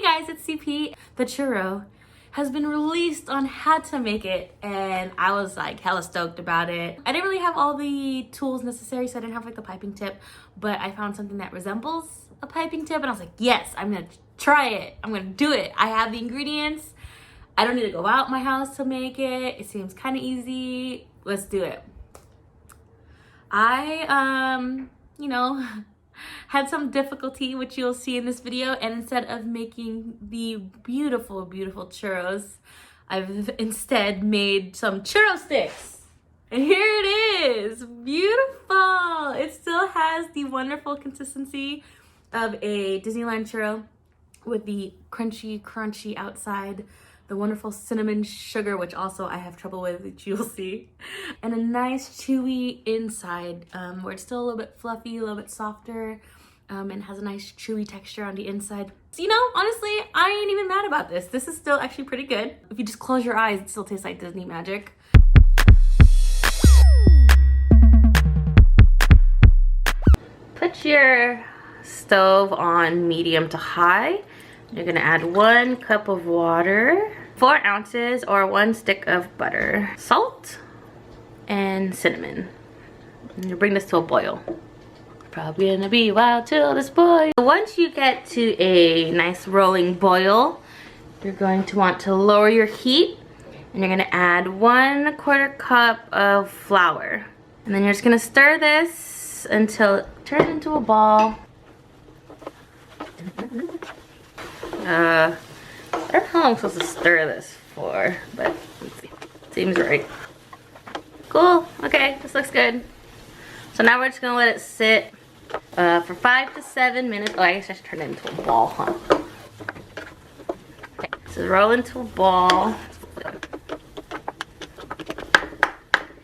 Hey guys, it's CP. The churro has been released on how to make it, and I was like hella stoked about it. I didn't really have all the tools necessary, so I didn't have like the piping tip, but I found something that resembles a piping tip, and I was like, yes, I'm gonna try it. I'm gonna do it. I have the ingredients. I don't need to go out my house to make it. It seems kind of easy. Let's do it. I, had some difficulty, which you'll see in this video, and instead of making the beautiful, beautiful churros, I've instead made some churro sticks. And here it is, beautiful. It still has the wonderful consistency of a Disneyland churro with the crunchy outside, the wonderful cinnamon sugar, which also I have trouble with, which you'll see, and a nice chewy inside, where it's still a little bit fluffy, a little bit softer, and has a nice chewy texture on the inside. So, honestly, I ain't even mad about this. This is still actually pretty good. If you just close your eyes, it still tastes like Disney magic. Put your stove on medium to high. You're gonna add 1 cup of water, 4 ounces or 1 stick of butter, salt, and cinnamon. And you bring this to a boil. Probably gonna be a while till this boils. Once you get to a nice rolling boil, you're going to want to lower your heat, and you're gonna add 1/4 cup of flour. And then you're just gonna stir this until it turns into a ball. I don't know how I'm supposed to stir this for, but let's see. Seems right. Cool. Okay, this looks good. So now we're just gonna let it sit for 5 to 7 minutes. Oh, I guess I should turn it into a ball, huh? Okay, so roll into a ball.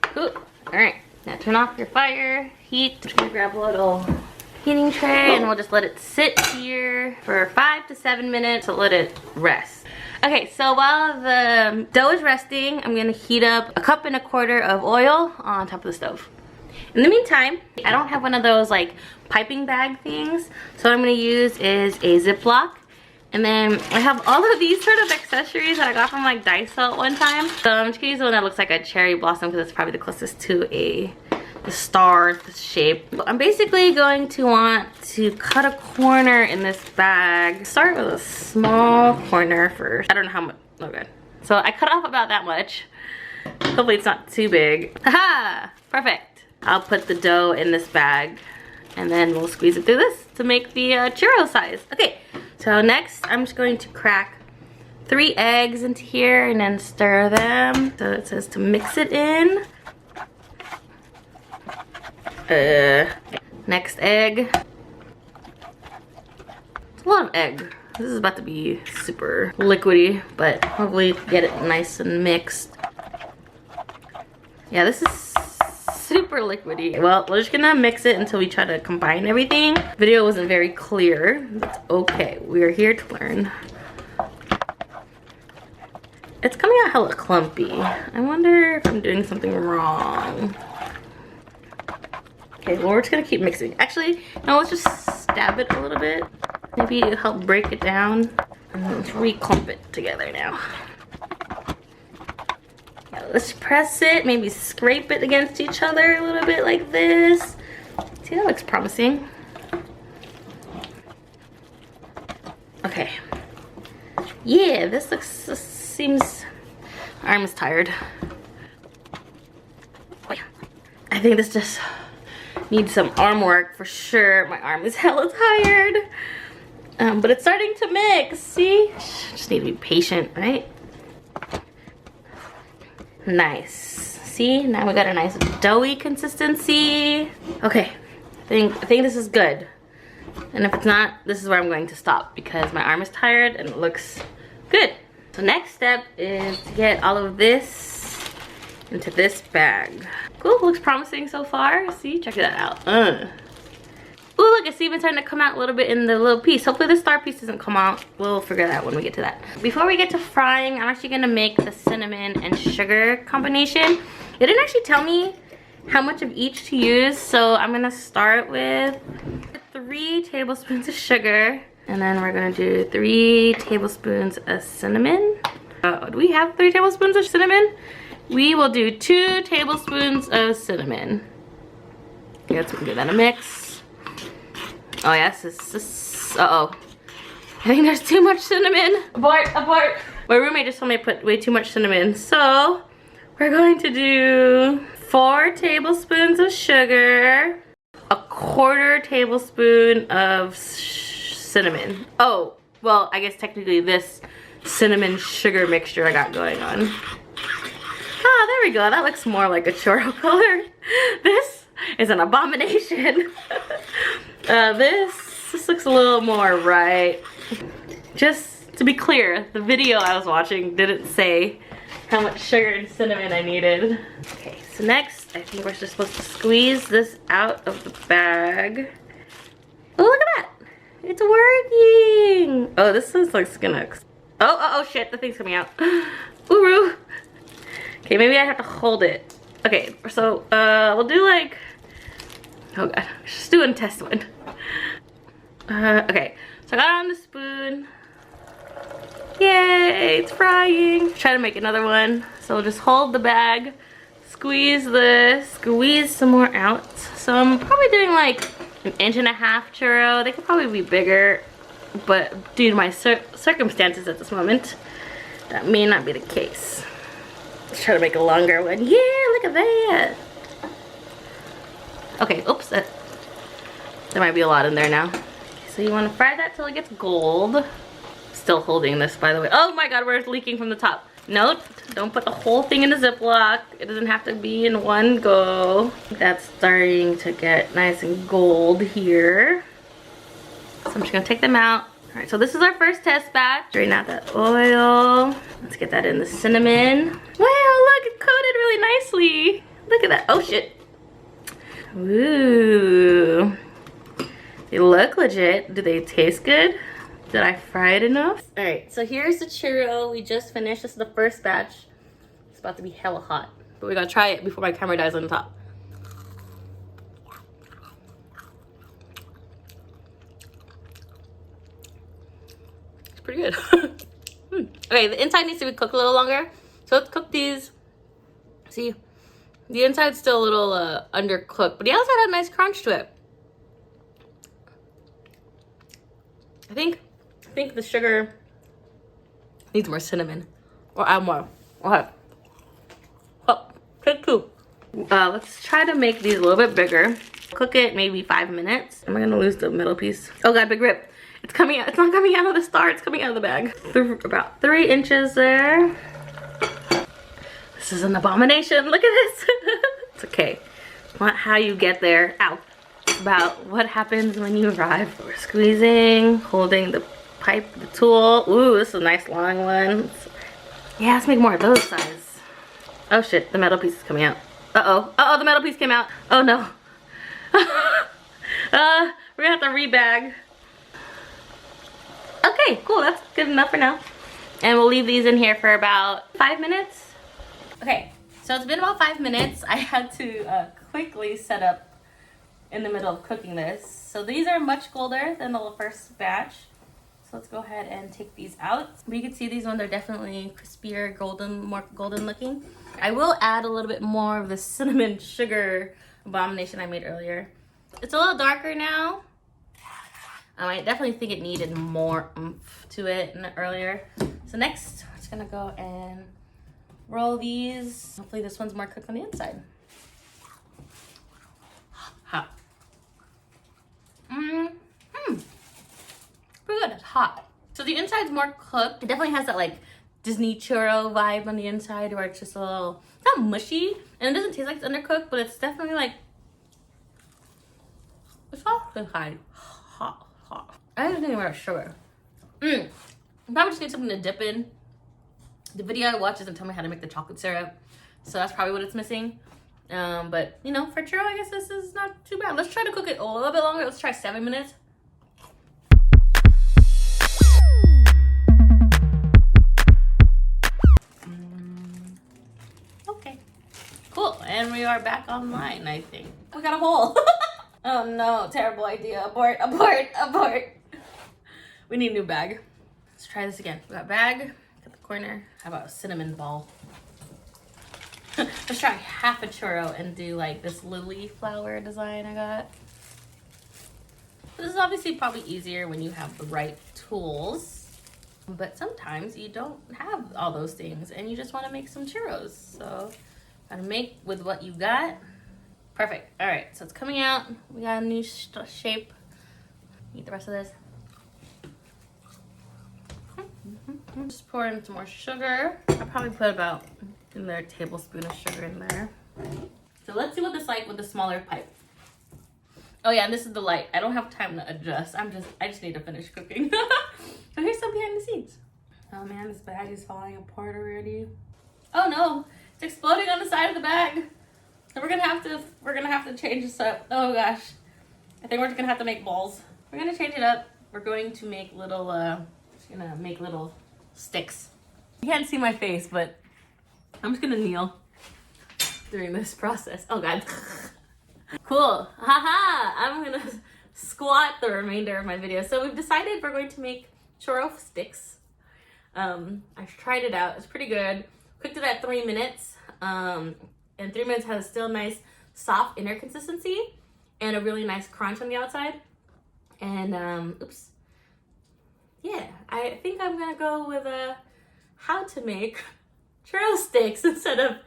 Cool. All right, now turn off your fire heat. I'm just gonna grab a little heating tray, and we'll just let it sit here for 5 to 7 minutes to let it rest. Okay, so while the dough is resting, I'm gonna heat up 1.25 cups of oil on top of the stove. In the meantime, I don't have one of those like piping bag things, so what I'm gonna use is a Ziploc. And then I have all of these sort of accessories that I got from like Daiso at one time. So I'm just gonna use the one that looks like a cherry blossom because it's probably the closest to the star, the shape. I'm basically going to want to cut a corner in this bag. Start with a small corner first. I don't know how much. Okay, so I cut off about that much. Hopefully it's not too big. Haha, perfect. I'll put the dough in this bag, and then we'll squeeze it through this to make the churro size. Okay, so next I'm just going to crack 3 eggs into here and then stir them. So it says to mix it in. Next egg. It's a lot of egg. This is about to be super liquidy, but hopefully get it nice and mixed. Yeah, this is super liquidy. Well, we're just gonna mix it until we try to combine everything. Video wasn't very clear. That's okay. We are here to learn. It's coming out hella clumpy. I wonder if I'm doing something wrong. Okay, well, we're just gonna keep mixing. Actually, no, let's just stab it a little bit. Maybe it'll help break it down. And let's re-clump it together now. Yeah, let's press it, maybe scrape it against each other a little bit like this. See, that looks promising. Okay. Yeah, this seems, my arm is tired. Oh yeah, I think this just needs some arm work for sure. My arm is hella tired. But it's starting to mix, see? Just need to be patient, right? Nice. See, now we got a nice doughy consistency. Okay, I think this is good. And if it's not, this is where I'm going to stop because my arm is tired and it looks good. So next step is to get all of this into this bag. Cool, looks promising so far. See, check that out. Ooh, look, it's even starting to come out a little bit in the little piece. Hopefully the star piece doesn't come out. We'll figure that out when we get to that. Before we get to frying, I'm actually gonna make the cinnamon and sugar combination. It didn't actually tell me how much of each to use, so I'm gonna start with 3 tablespoons of sugar. And then we're gonna do 3 tablespoons of cinnamon. Do we have 3 tablespoons of cinnamon? We will do 2 tablespoons of cinnamon. Okay, let's give that a mix. Oh yes, uh-oh. I think there's too much cinnamon. Abort, abort. My roommate just told me I put way too much cinnamon. So, we're going to do 4 tablespoons of sugar, 1/4 tablespoon of cinnamon. Oh, well, I guess technically this cinnamon sugar mixture I got going on. Ah, there we go. That looks more like a churro color. This is an abomination. This looks a little more right. Just to be clear, the video I was watching didn't say how much sugar and cinnamon I needed. Okay, so next, I think we're just supposed to squeeze this out of the bag. Oh, look at that. It's working. Oh, this looks like it's gonna... Oh, shit, the thing's coming out. Ooh. Okay, maybe I have to hold it. Okay, so we'll do like... Oh god, just doing test one. Okay, so I got it on the spoon. Yay, it's frying. Try to make another one. So we'll just hold the bag, squeeze this, squeeze some more out. So I'm probably doing like 1.5 inch churro. They could probably be bigger, but due to my circumstances at this moment, that may not be the case. Let's try to make a longer one. Yeah, look at that. Okay, oops, there might be a lot in there now. So you want to fry that till it gets gold. Still holding this, by the way. Oh my god, where it's leaking from the top. Nope, don't put the whole thing in a Ziploc. It doesn't have to be in one go. That's starting to get nice and gold here. So I'm just gonna take them out. All right, so this is our first test batch. Drain out that oil. Let's get that in the cinnamon. Wow, look, it coated really nicely. Look at that. Oh shit. Ooh. They look legit. Do they taste good? Did I fry it enough? All right, so here's the churro we just finished. This is the first batch. It's about to be hella hot, but we gotta try it before my camera dies on the top. It's pretty good. Okay, the inside needs to be cooked a little longer. So let's cook these. See, the inside's still a little undercooked, but the outside had a nice crunch to it. I think the sugar needs more cinnamon, or add more. Okay. Oh, take 2. Let's try to make these a little bit bigger. Cook it maybe 5 minutes. Am I gonna lose the middle piece? Oh god, big rip. It's coming out. It's not coming out of the star. It's coming out of the bag. About 3 inches there. This is an abomination. Look at this. It's okay. It's not how you get there. Ow. It's about what happens when you arrive. We're squeezing, holding the pipe, the tool. Ooh, this is a nice long one. Yeah, let's make more of those size. Oh shit, the metal piece is coming out. Uh-oh. Uh-oh, the metal piece came out. Oh no. We're gonna have to rebag. Okay, cool, that's good enough for now. And we'll leave these in here for about 5 minutes. Okay, so it's been about 5 minutes. I had to quickly set up in the middle of cooking this. So these are much golder than the first batch. So let's go ahead and take these out. But you can see these ones are definitely crispier, golden, more golden looking. I will add a little bit more of the cinnamon sugar abomination I made earlier. It's a little darker now. I definitely think it needed more oomph to it earlier. So next, we're just gonna go and roll these. Hopefully this one's more cooked on the inside. Hot. Pretty good, it's hot. So the inside's more cooked. It definitely has that like Disney churro vibe on the inside where it's just a little, it's not mushy and it doesn't taste like it's undercooked, but it's definitely like, it's soft inside. Hot. I don't think about sugar. I probably just need something to dip in. The video I watched doesn't tell me how to make the chocolate syrup, so that's probably what it's missing. But you know, for churro, I guess this is not too bad. Let's try to cook it a little bit longer. Let's try 7 minutes. Okay, cool. And we are back online, I think. We got a hole. Oh no, terrible idea. Abort. We need a new bag. Let's try this again. We got bag at the corner. How about a cinnamon ball? Let's try half a churro and do like this lily flower design I got. This is obviously probably easier when you have the right tools, but sometimes you don't have all those things and you just want to make some churros. So gotta make with what you got. Perfect. All right, so it's coming out. We got a new shape. Eat the rest of this. Just pour in some more sugar. I'll probably put about another tablespoon of sugar in there. So let's see what this is like with the smaller pipe. Oh yeah, and this is the light. I don't have time to adjust. I just need to finish cooking. So here's some behind the scenes. Oh man, this bag is falling apart already. Oh no, it's exploding on the side of the bag. So we're gonna have to change this up. Oh gosh, I think we're just gonna have to make balls. We're gonna change it up. We're going to make little, sticks. You can't see my face, but I'm just gonna kneel during this process. Oh god. Cool. Haha. I'm gonna squat the remainder of my video. So we've decided we're going to make churro sticks. I've tried it out. It's pretty good. Cooked it at 3 minutes. And 3 minutes has still nice soft inner consistency and a really nice crunch on the outside. And oops. Yeah, I think I'm gonna go with how to make churro sticks instead of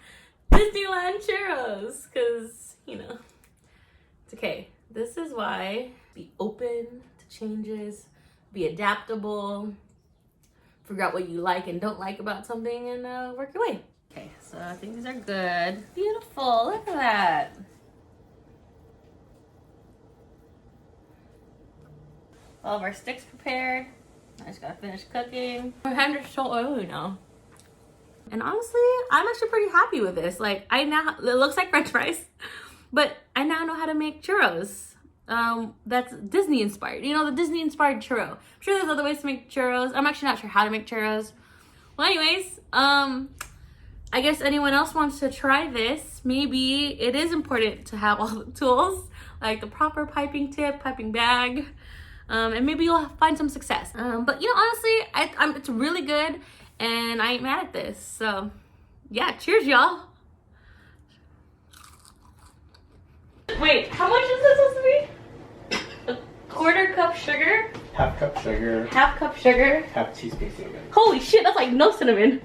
Disneyland churros, because it's okay. This is why be open to changes, be adaptable, figure out what you like and don't like about something, and work your way. Okay, so I think these are good. Beautiful, look at that. All of our sticks prepared. I just gotta finish cooking. My hands are so oily now. And honestly, I'm actually pretty happy with this. Like, it looks like French fries, but I now know how to make churros. That's Disney inspired. The Disney inspired churro. I'm sure there's other ways to make churros. I'm actually not sure how to make churros. Well, anyways, I guess anyone else wants to try this. Maybe it is important to have all the tools, like the proper piping tip, piping bag, and maybe you'll find some success. But honestly, it's really good, and I ain't mad at this. So yeah, cheers, y'all. Wait, how much is this supposed to be? A quarter cup sugar? Half cup sugar. Half cup sugar. Half teaspoon cinnamon. Holy shit, that's like no cinnamon.